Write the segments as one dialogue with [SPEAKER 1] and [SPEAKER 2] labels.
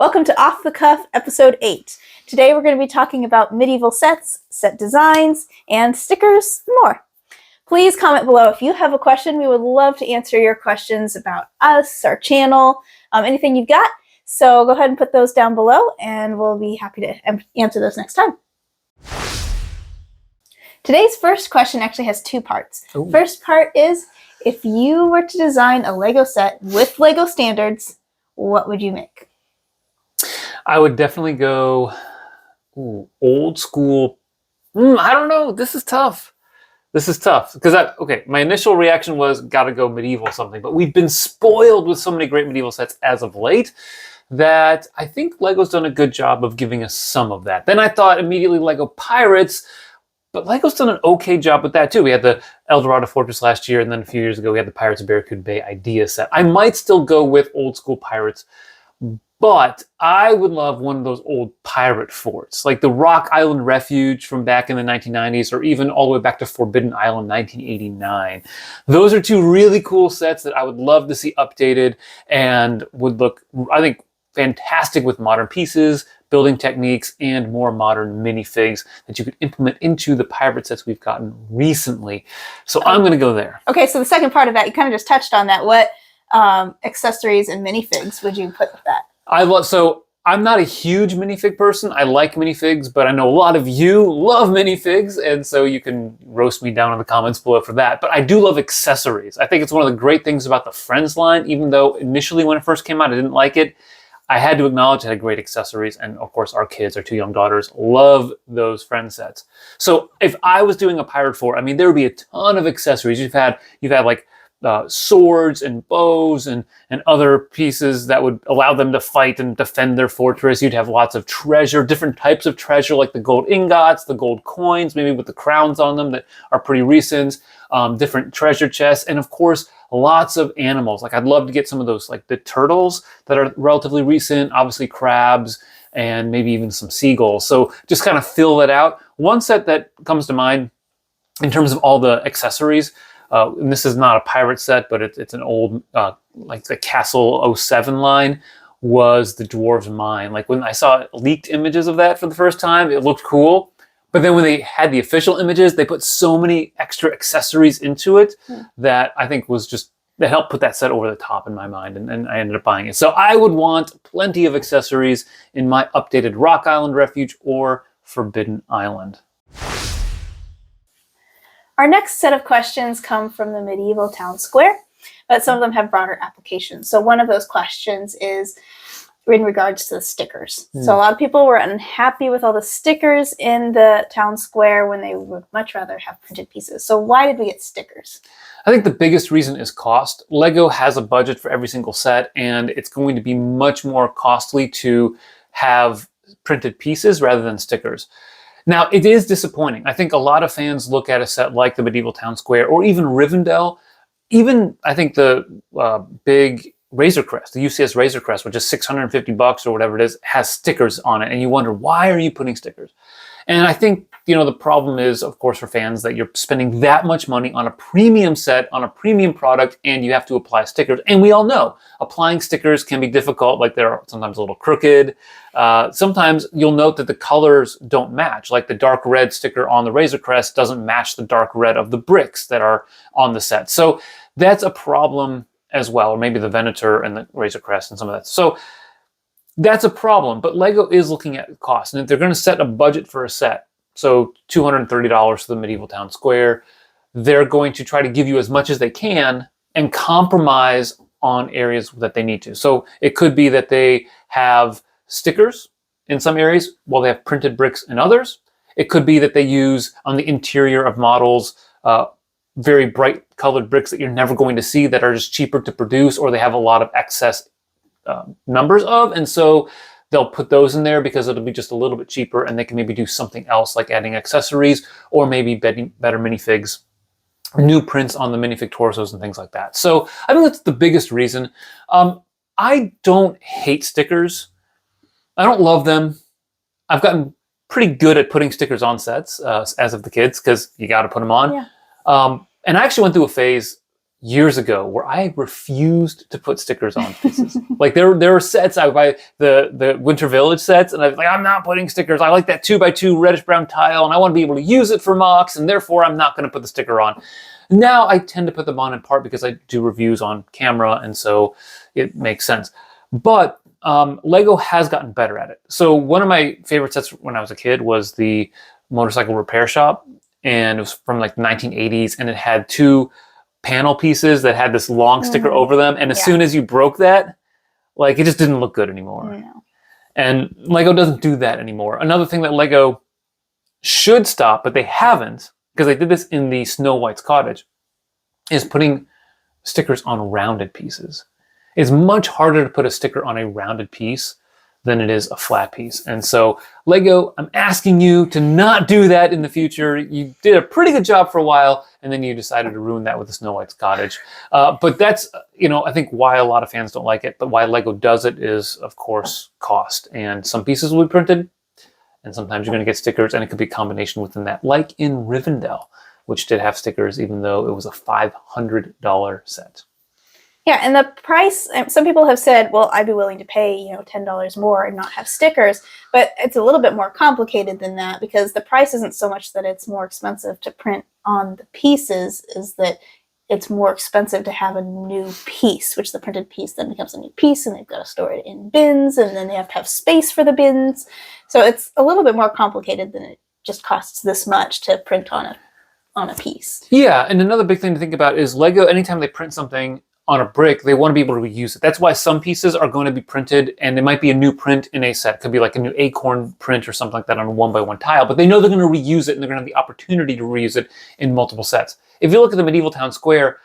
[SPEAKER 1] Welcome to Off the Cuff, episode 8. Today we're going to be talking about medieval sets, set designs, and stickers, and more. Please comment below if you have a question. We would love to answer your questions about us, our channel, anything you've got. So go ahead and put those down below, and we'll be happy to answer those next time. Today's first question actually has two parts.
[SPEAKER 2] Ooh.
[SPEAKER 1] First part is, if you were to design a Lego set with Lego standards, what would you make?
[SPEAKER 2] I would definitely go old school. I don't know. This is tough. Because my initial reaction was gotta go medieval something, but we've been spoiled with so many great medieval sets as of late that I think Lego's done a good job of giving us some of that. Then I thought immediately Lego Pirates, but Lego's done an okay job with that too. We had the Eldorado Fortress last year, and then a few years ago we had the Pirates of Barracuda Bay idea set. I might still go with old school Pirates, but I would love one of those old pirate forts, like the Rock Island Refuge from back in the 1990s, or even all the way back to Forbidden Island 1989. Those are two really cool sets that I would love to see updated and would look, I think, fantastic with modern pieces, building techniques, and more modern minifigs that you could implement into the pirate sets we've gotten recently. So I'm going to go there.
[SPEAKER 1] Okay, so the second part of that, you kind of just touched on that. What accessories and minifigs would you put with that?
[SPEAKER 2] So I'm not a huge minifig person. I like minifigs, but I know a lot of you love minifigs, and so you can roast me down in the comments below for that. But I do love accessories. I think it's one of the great things about the Friends line, even though initially when it first came out, I didn't like it. I had to acknowledge it had great accessories, and of course our kids, our two young daughters, love those Friends sets. So if I was doing a pirate fort, I mean, there would be a ton of accessories. You've had like swords and bows and other pieces that would allow them to fight and defend their fortress. You'd have lots of treasure, different types of treasure, like the gold ingots, the gold coins, maybe with the crowns on them that are pretty recent, different treasure chests, and of course, lots of animals. Like I'd love to get some of those, like the turtles that are relatively recent, obviously crabs, and maybe even some seagulls. So just kind of fill that out. One set that comes to mind in terms of all the accessories, and this is not a pirate set, but it's an old, like the Castle 07 line, was the Dwarves Mine. Like when I saw leaked images of that for the first time, it looked cool. But then when they had the official images, they put so many extra accessories into it that I think that helped put that set over the top in my mind, and I ended up buying it. So I would want plenty of accessories in my updated Rock Island Refuge or Forbidden Island.
[SPEAKER 1] Our next set of questions come from the medieval town square, but some of them have broader applications. So one of those questions is in regards to the stickers. So a lot of people were unhappy with all the stickers in the town square when they would much rather have printed pieces. So why did we get stickers?
[SPEAKER 2] I think the biggest reason is cost. Lego has a budget for every single set, and it's going to be much more costly to have printed pieces rather than stickers. Now, it is disappointing. I think a lot of fans look at a set like the medieval town square, or even Rivendell, even I think the big Razor Crest, the UCS Razor Crest, which is $650 or whatever it is, has stickers on it, and you wonder, why are you putting stickers? And I think, the problem is, of course, for fans, that you're spending that much money on a premium set, on a premium product, and you have to apply stickers. And we all know applying stickers can be difficult. Like they're sometimes a little crooked. Sometimes you'll note that the colors don't match. Like the dark red sticker on the Razor Crest doesn't match the dark red of the bricks that are on the set. So that's a problem as well, or maybe the Venator and the Razor Crest and some of that. So that's a problem, but Lego is looking at cost. And if they're going to set a budget for a set, so $230 for the medieval town square, they're going to try to give you as much as they can and compromise on areas that they need to. So it could be that they have stickers in some areas while they have printed bricks in others. It could be that they use on the interior of models very bright colored bricks that you're never going to see, that are just cheaper to produce, or they have a lot of excess numbers of, and so they'll put those in there because it'll be just a little bit cheaper, and they can maybe do something else like adding accessories, or maybe better minifigs, new prints on the minifig torsos and things like that. So I think that's the biggest reason. I don't hate stickers. I don't love them. I've gotten pretty good at putting stickers on sets, as of the kids, because you got to put them on.
[SPEAKER 1] Yeah.
[SPEAKER 2] And I actually went through a phase years ago where I refused to put stickers on pieces. Like there were sets I would buy, the Winter Village sets, and I was like, I'm not putting stickers. I like that 2x2 reddish brown tile, and I want to be able to use it for mocks, and therefore I'm not going to put the sticker on. Now I tend to put them on in part because I do reviews on camera, and so it makes sense. But Lego has gotten better at it. So one of my favorite sets when I was a kid was the Motorcycle Repair Shop, and it was from like the 1980s, and it had two panel pieces that had this long sticker over them, and as soon as you broke that, like, it just didn't look good anymore.
[SPEAKER 1] No.
[SPEAKER 2] And Lego doesn't do that anymore. Another thing that Lego should stop, but they haven't, because they did this in the Snow White's cottage, is putting stickers on rounded pieces. It's much harder to put a sticker on a rounded piece than it is a flat piece. And so Lego, I'm asking you to not do that in the future. You did a pretty good job for a while, and then you decided to ruin that with the Snow White's cottage. But that's, I think why a lot of fans don't like it, but why Lego does it is, of course, cost. And some pieces will be printed, and sometimes you're going to get stickers, and it could be a combination within that, like in Rivendell, which did have stickers, even though it was a $500 set.
[SPEAKER 1] Yeah, and the price, some people have said, well, I'd be willing to pay, $10 more and not have stickers, but it's a little bit more complicated than that, because the price isn't so much that it's more expensive to print on the pieces, is that it's more expensive to have a new piece, which the printed piece then becomes a new piece, and they've got to store it in bins, and then they have to have space for the bins. So it's a little bit more complicated than it just costs this much to print on a piece.
[SPEAKER 2] Yeah, and another big thing to think about is Lego, anytime they print something on a brick, they want to be able to reuse it. That's why some pieces are going to be printed, and it might be a new print in a set. It could be like a new acorn print or something like that on a 1x1 tile, but they know they're going to reuse it, and they're going to have the opportunity to reuse it in multiple sets. If you look at the Medieval Town Square,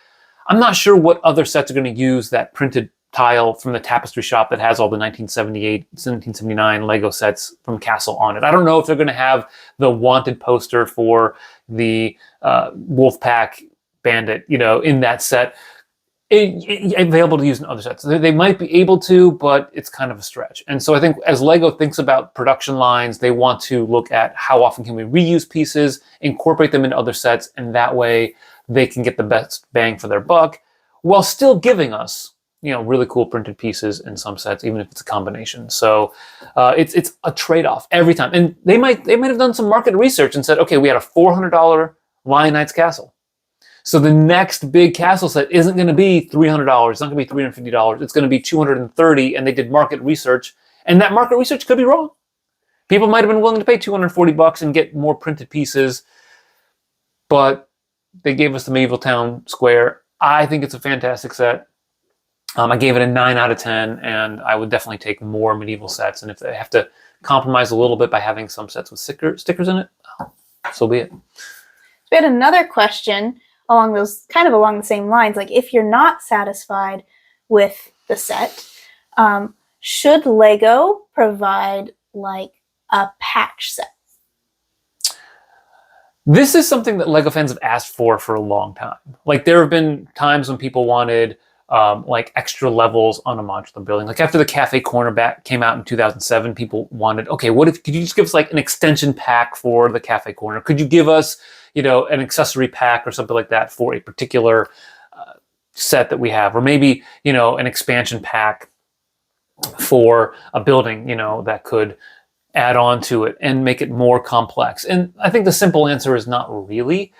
[SPEAKER 2] I'm not sure what other sets are going to use that printed tile from the tapestry shop that has all the 1978, 1779 Lego sets from Castle on it. I don't know if they're going to have the wanted poster for the Wolfpack Bandit, in that set, available to use in other sets. They might be able to, but it's kind of a stretch. And so I think as Lego thinks about production lines, they want to look at how often can we reuse pieces, incorporate them into other sets, and that way they can get the best bang for their buck while still giving us, really cool printed pieces in some sets, even if it's a combination. So it's a trade-off every time. And they might have done some market research and said, okay, we had a $400 Lion Knight's Castle. So the next big castle set isn't going to be $300. It's not going to be $350. It's going to be $230. And they did market research, and that market research could be wrong. People might have been willing to pay $240 and get more printed pieces, but they gave us the Medieval Town Square. I think it's a fantastic set. I gave it a 9 out of 10, and I would definitely take more medieval sets. And if they have to compromise a little bit by having some sets with stickers in it, so be it.
[SPEAKER 1] We had another question along the same lines. Like, if you're not satisfied with the set, should Lego provide like a patch set?
[SPEAKER 2] This is something that Lego fans have asked for a long time. Like, there have been times when people wanted like extra levels on a modular building. Like after the Cafe Corner came out in 2007, people wanted, okay, could you just give us like an extension pack for the Cafe Corner? Could you give us, an accessory pack or something like that for a particular set that we have? Or maybe, an expansion pack for a building, that could add on to it and make it more complex. And I think the simple answer is not really,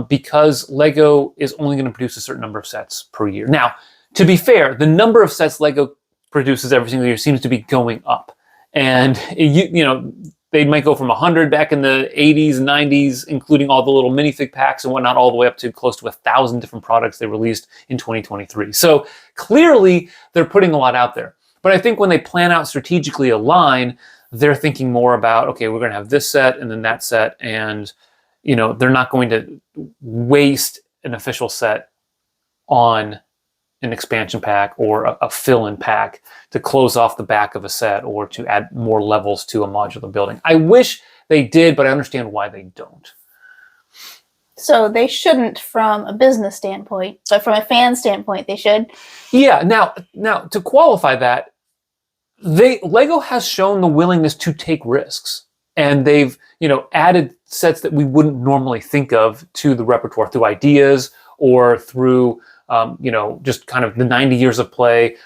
[SPEAKER 2] because Lego is only going to produce a certain number of sets per year. Now, to be fair, the number of sets Lego produces every single year seems to be going up. And, they might go from 100 back in the 80s and 90s, including all the little minifig packs and whatnot, all the way up to close to 1,000 different products they released in 2023. So clearly, they're putting a lot out there. But I think when they plan out strategically a line, they're thinking more about, okay, we're going to have this set and then that set, and they're not going to waste an official set on an expansion pack or a fill-in pack to close off the back of a set or to add more levels to a modular building. I wish they did, but I understand why they don't.
[SPEAKER 1] So they shouldn't from a business standpoint, but from a fan standpoint, they should.
[SPEAKER 2] Yeah. Now to qualify that, Lego has shown the willingness to take risks, and they've added sets that we wouldn't normally think of to the repertoire through ideas or through just kind of the 90 years of play.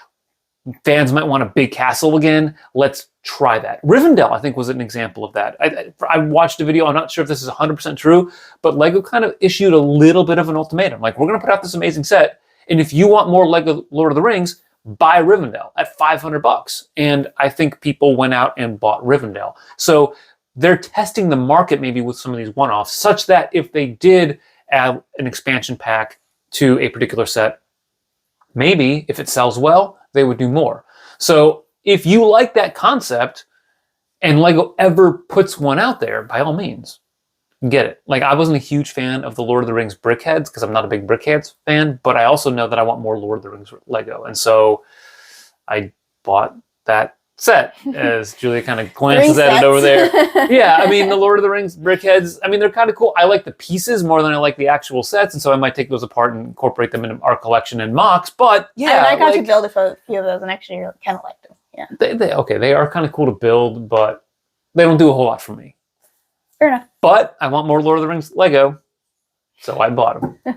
[SPEAKER 2] Fans might want a big castle again. Let's try that. Rivendell, I think, was an example of that. I watched a video. I'm not sure if this is 100% true, but Lego kind of issued a little bit of an ultimatum. Like, we're going to put out this amazing set, and if you want more Lego Lord of the Rings, buy Rivendell at $500. And I think people went out and bought Rivendell. So they're testing the market maybe with some of these one-offs, such that if they did add an expansion pack to a particular set, maybe if it sells well, they would do more. So if you like that concept and Lego ever puts one out there, by all means, get it. Like, I wasn't a huge fan of the Lord of the Rings BrickHeads because I'm not a big BrickHeads fan, but I also know that I want more Lord of the Rings Lego. And so I bought that set as Julia kind of glances at it over there. Yeah, I mean, the Lord of the Rings BrickHeads, I mean, they're kind of cool. I like the pieces more than I like the actual sets, and so I might take those apart and incorporate them into our collection in mocks, but yeah.
[SPEAKER 1] I got to build a few of those, and actually kind of liked them. Yeah.
[SPEAKER 2] They are kind of cool to build, but they don't do a whole lot for me.
[SPEAKER 1] Fair enough.
[SPEAKER 2] But I want more Lord of the Rings Lego, so I bought them.
[SPEAKER 1] All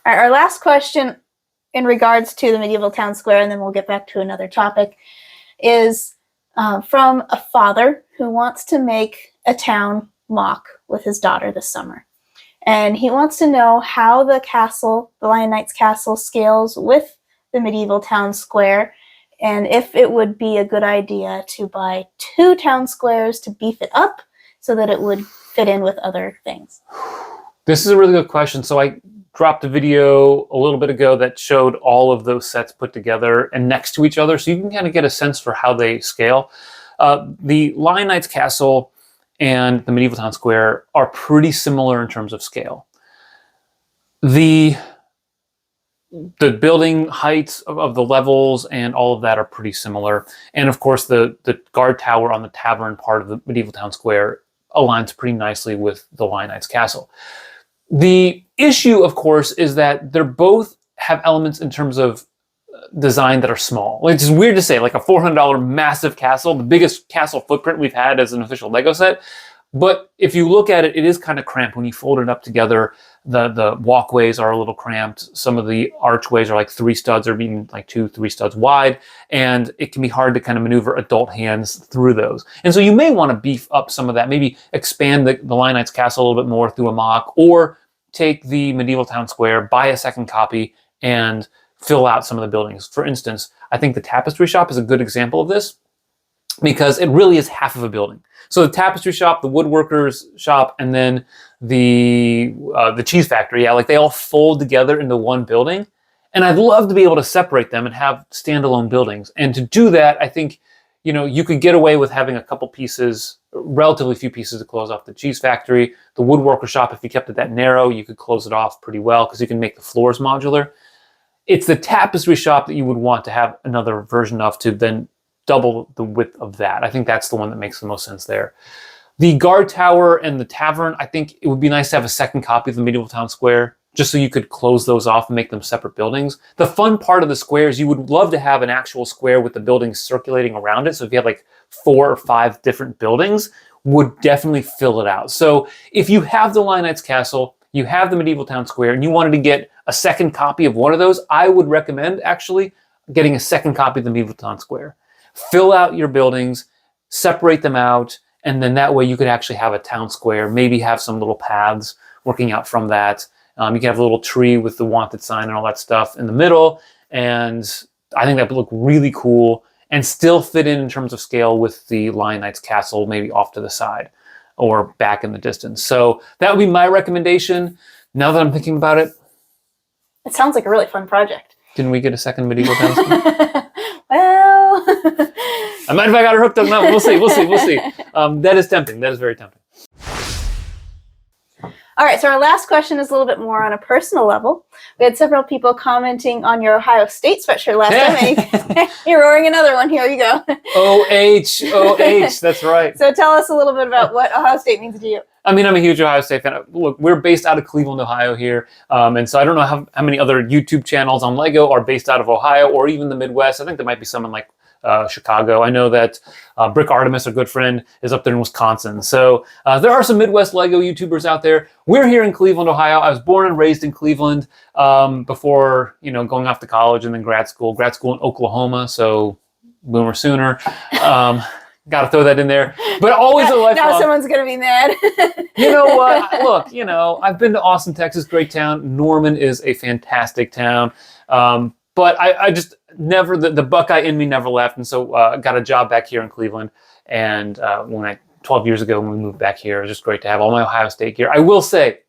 [SPEAKER 1] right, our last question in regards to the medieval town square, and then we'll get back to another topic, is from a father who wants to make a town mock with his daughter this summer. And he wants to know how the castle, the Lion Knight's castle, scales with the medieval town square, and if it would be a good idea to buy 2 town squares to beef it up so that it would fit in with other things.
[SPEAKER 2] This is a really good question. So I dropped a video a little bit ago that showed all of those sets put together and next to each other, so you can kind of get a sense for how they scale. The Lion Knight's castle and the medieval town square are pretty similar in terms of scale. The building heights of the levels and all of that are pretty similar. And of course, the guard tower on the tavern part of the medieval town square aligns pretty nicely with the Lion Knight's castle. The issue, of course, is that they're both have elements in terms of design that are small. Like, it's weird to say, like a $400 massive castle, the biggest castle footprint we've had as an official Lego set. But if you look at it, it is kind of cramped when you fold it up together. The walkways are a little cramped. Some of the archways are like 3 studs or even like 2-3 studs wide. And it can be hard to kind of maneuver adult hands through those. And so you may want to beef up some of that, maybe expand the Lion Knight's castle a little bit more through a mock, or take the medieval town square, buy a second copy, and fill out some of the buildings. For instance, I think the tapestry shop is a good example of this because it really is half of a building. So the tapestry shop, the woodworkers shop, and then the cheese factory, yeah, like they all fold together into one building. And I'd love to be able to separate them and have standalone buildings. And to do that, I think, you could get away with having a couple pieces, relatively few pieces to close off the cheese factory. The woodworker shop, if you kept it that narrow, you could close it off pretty well because you can make the floors modular. It's the tapestry shop that you would want to have another version of to then double the width of that. I think that's the one that makes the most sense there. The guard tower and the tavern, I think it would be nice to have a second copy of the medieval town square, just so you could close those off and make them separate buildings. The fun part of the square is you would love to have an actual square with the buildings circulating around it. So if you had like 4 or 5 different buildings, would definitely fill it out. So if you have the Lion Knight's castle, you have the medieval town square, and you wanted to get a second copy of one of those, I would recommend actually getting a second copy of the medieval town square. Fill out your buildings, separate them out, and then that way you could actually have a town square, maybe have some little paths working out from that. You can have a little tree with the wanted sign and all that stuff in the middle, and I think that would look really cool and still fit in terms of scale with the Lion Knight's castle, maybe off to the side or back in the distance. So that would be my recommendation. Now that I'm thinking about it,
[SPEAKER 1] it sounds like a really fun project.
[SPEAKER 2] Didn't we get a second medieval town square?
[SPEAKER 1] Well,
[SPEAKER 2] I might have got her hooked on that. We'll see. That is tempting. That is very tempting.
[SPEAKER 1] All right, so our last question is a little bit more on a personal level. We had several people commenting on your Ohio State sweatshirt last time. You're wearing another one. Here you go.
[SPEAKER 2] OH, that's right.
[SPEAKER 1] So tell us a little bit about what Ohio State means to you.
[SPEAKER 2] I mean, I'm a huge Ohio State fan. Look, we're based out of Cleveland, Ohio here. And so I don't know how many other YouTube channels on Lego are based out of Ohio or even the Midwest. I think there might be some in like Chicago. I know that Brick Artemis, a good friend, is up there in Wisconsin. So there are some Midwest Lego YouTubers out there. We're here in Cleveland, Ohio. I was born and raised in Cleveland before, going off to college and then grad school in Oklahoma. So boomer sooner. Got to throw that in there. But always a lifelong.
[SPEAKER 1] Now someone's going to be mad.
[SPEAKER 2] You know what? Look, I've been to Austin, Texas, great town. Norman is a fantastic town. But I just never, the Buckeye in me never left. And so I got a job back here in Cleveland. And 12 years ago when we moved back here, it was just great to have all my Ohio State gear. I will say,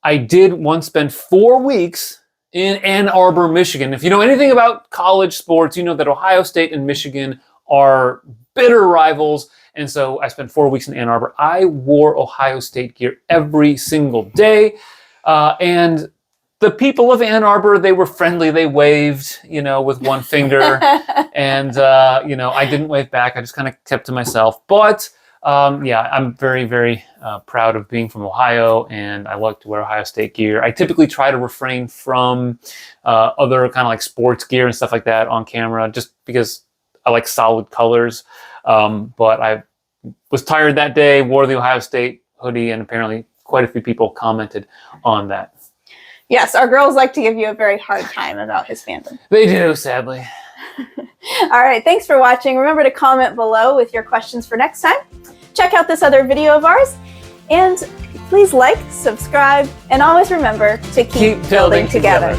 [SPEAKER 2] I did once spend 4 weeks in Ann Arbor, Michigan. If you know anything about college sports, you know that Ohio State and Michigan are bitter rivals. And so I spent 4 weeks in Ann Arbor. I wore Ohio State gear every single day. And the people of Ann Arbor, they were friendly. They waved, with one finger. And, I didn't wave back. I just kind of kept to myself. But, I'm very, very proud of being from Ohio. And I like to wear Ohio State gear. I typically try to refrain from other kind of like sports gear and stuff like that on camera, just because I like solid colors. But I was tired that day, wore the Ohio State hoodie, and apparently quite a few people commented on that.
[SPEAKER 1] Yes, our girls like to give you a very hard time about his fandom.
[SPEAKER 2] They do, sadly.
[SPEAKER 1] All right, thanks for watching. Remember to comment below with your questions for next time. Check out this other video of ours. And please like, subscribe, and always remember to keep building together.